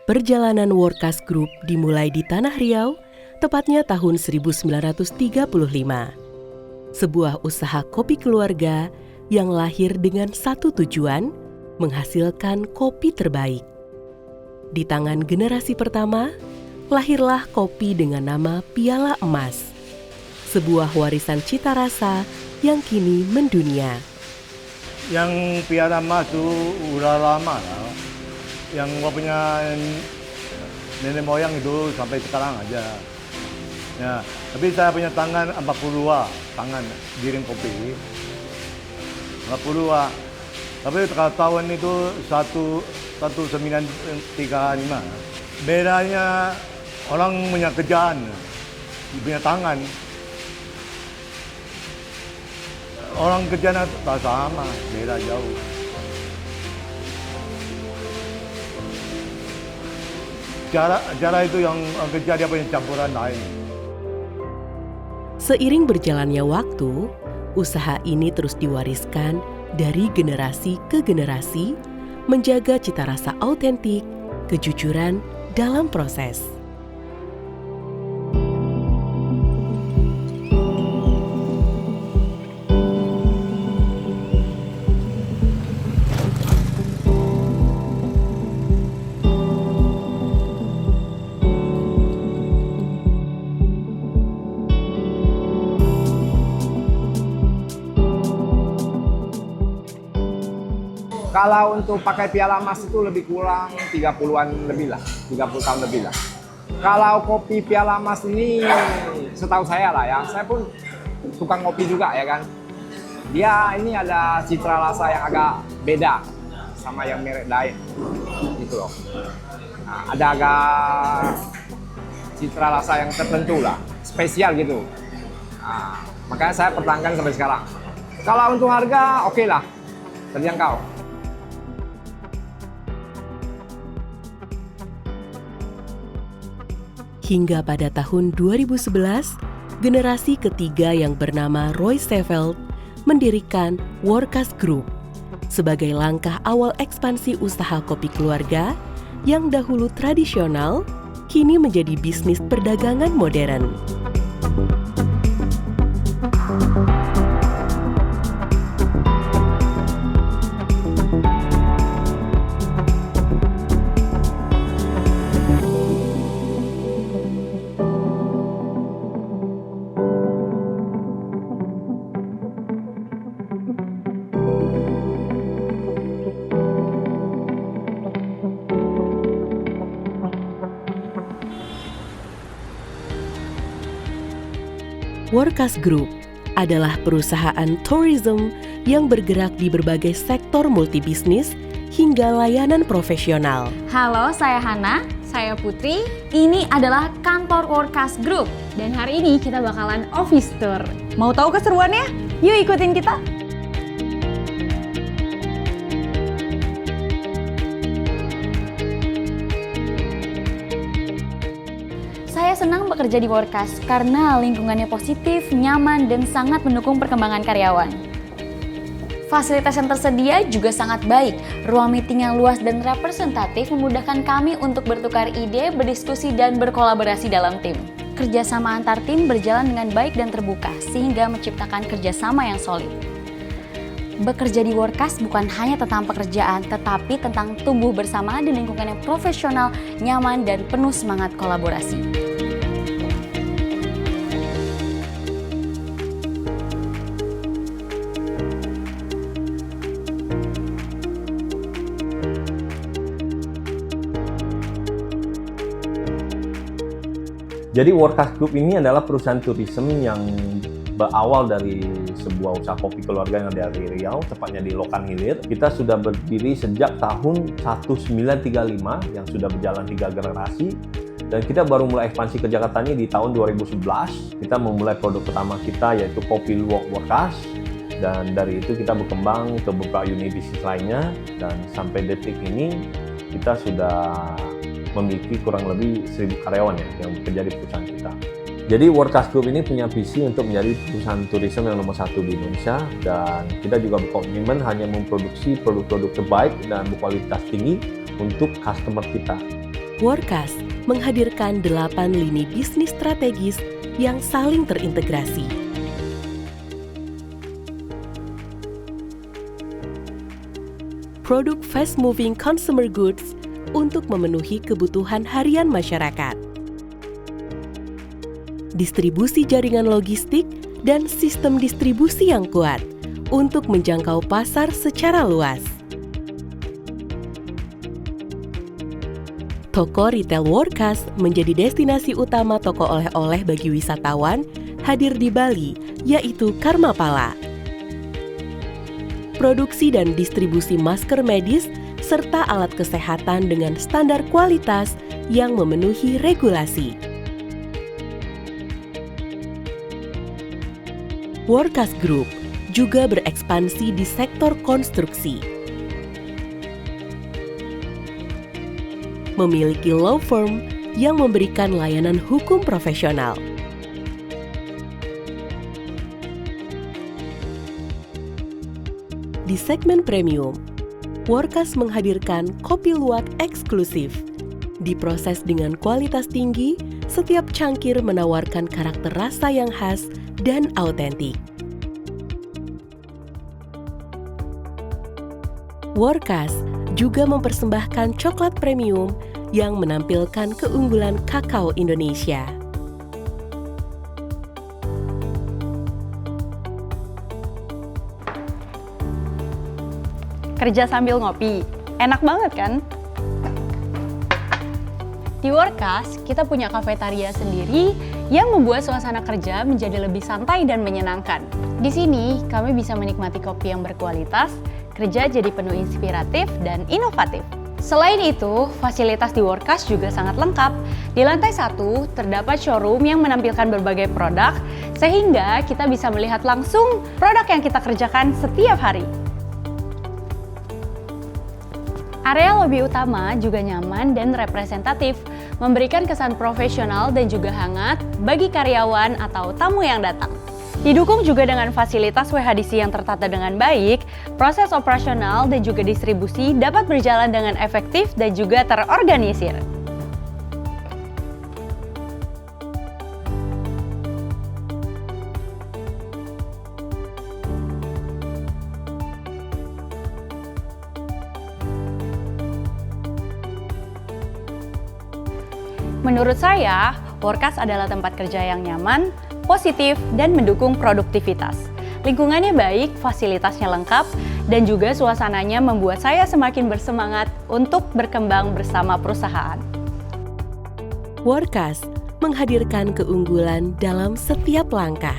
Perjalanan Workas Group dimulai di Tanah Riau, tepatnya tahun 1935. Sebuah usaha kopi keluarga yang lahir dengan satu tujuan, menghasilkan kopi terbaik. Di tangan generasi pertama, lahirlah kopi dengan nama Piala Emas, sebuah warisan cita rasa yang kini mendunia. Yang Piala Emas itu udah lama lah. Yang gua punya nenek moyang itu sampai sekarang aja. Ya, tapi saya punya tangan 42 tangan giring kopi. 42. Tapi kalau tahun itu 1935. Bedanya orang punya kerjaan, punya tangan. Orang kerjanya tak sama, beda jauh. Cara itu yang kerja dia punya campuran lain. Seiring berjalannya waktu, usaha ini terus diwariskan dari generasi ke generasi, menjaga cita rasa autentik, kejujuran dalam proses. Kalau untuk pakai piala emas itu lebih kurang 30-an lebih lah, 30 tahun lebih lah. Kalau kopi piala emas ini setahu saya lah ya, saya pun tukang kopi juga ya kan. Dia ini ada citra rasa yang agak beda sama yang merek lain gitu loh. Nah, ada agak citra rasa yang tertentu lah, spesial gitu. Nah, makanya saya pertahankan sampai sekarang. Kalau untuk harga oke lah, terjangkau. Hingga pada tahun 2011, generasi ketiga yang bernama Roy Seveldt mendirikan Workas Group sebagai langkah awal ekspansi usaha kopi keluarga yang dahulu tradisional, kini menjadi bisnis perdagangan modern. Workas Group adalah perusahaan tourism yang bergerak di berbagai sektor multibisnis hingga layanan profesional. Halo, saya Hana. Saya Putri. Ini adalah kantor Workas Group. Dan hari ini kita bakalan office tour. Mau tahu keseruannya? Yuk ikutin kita. Saya senang bekerja di Workas karena lingkungannya positif, nyaman, dan sangat mendukung perkembangan karyawan. Fasilitas yang tersedia juga sangat baik. Ruang meeting yang luas dan representatif memudahkan kami untuk bertukar ide, berdiskusi, dan berkolaborasi dalam tim. Kerjasama antar tim berjalan dengan baik dan terbuka, sehingga menciptakan kerjasama yang solid. Bekerja di Workas bukan hanya tentang pekerjaan, tetapi tentang tumbuh bersama di lingkungan yang profesional, nyaman, dan penuh semangat kolaborasi. Jadi Workas Group ini adalah perusahaan tourism yang berawal dari sebuah usaha kopi keluarga yang ada di Riau, tepatnya di Lokan Hilir. Kita sudah berdiri sejak tahun 1935 yang sudah berjalan 3 generasi. Dan kita baru mulai ekspansi ke Jakarta ini di tahun 2011. Kita memulai produk pertama kita yaitu Kopi Luwak Workas. Dan dari itu kita berkembang ke beberapa unit bisnis lainnya. Dan sampai detik ini kita sudah memiliki kurang lebih 1.000 karyawan ya, yang bekerja di perusahaan kita. Jadi Workas Group ini punya visi untuk menjadi perusahaan turisme yang nomor 1 di Indonesia, dan kita juga berkomitmen hanya memproduksi produk-produk terbaik dan berkualitas tinggi untuk customer kita. Workas menghadirkan 8 lini bisnis strategis yang saling terintegrasi. Produk fast-moving consumer goods untuk memenuhi kebutuhan harian masyarakat. Distribusi jaringan logistik dan sistem distribusi yang kuat untuk menjangkau pasar secara luas. Toko retail Workas menjadi destinasi utama toko oleh-oleh bagi wisatawan hadir di Bali, yaitu Karmapala. Produksi dan distribusi masker medis serta alat kesehatan dengan standar kualitas yang memenuhi regulasi. Workas Group juga berekspansi di sektor konstruksi. Memiliki law firm yang memberikan layanan hukum profesional. Di segmen premium, Workas menghadirkan kopi luwak eksklusif. Diproses dengan kualitas tinggi, setiap cangkir menawarkan karakter rasa yang khas dan autentik. Workas juga mempersembahkan coklat premium yang menampilkan keunggulan kakao Indonesia. Kerja sambil ngopi, enak banget kan? Di Workas, kita punya kafetaria sendiri yang membuat suasana kerja menjadi lebih santai dan menyenangkan. Di sini, kami bisa menikmati kopi yang berkualitas, kerja jadi penuh inspiratif dan inovatif. Selain itu, fasilitas di Workas juga sangat lengkap. Di lantai 1, terdapat showroom yang menampilkan berbagai produk, sehingga kita bisa melihat langsung produk yang kita kerjakan setiap hari. Area lobi utama juga nyaman dan representatif, memberikan kesan profesional dan juga hangat bagi karyawan atau tamu yang datang. Didukung juga dengan fasilitas WHDC yang tertata dengan baik, proses operasional dan juga distribusi dapat berjalan dengan efektif dan juga terorganisir. Menurut saya, Workas adalah tempat kerja yang nyaman, positif, dan mendukung produktivitas. Lingkungannya baik, fasilitasnya lengkap, dan juga suasananya membuat saya semakin bersemangat untuk berkembang bersama perusahaan. Workas menghadirkan keunggulan dalam setiap langkah.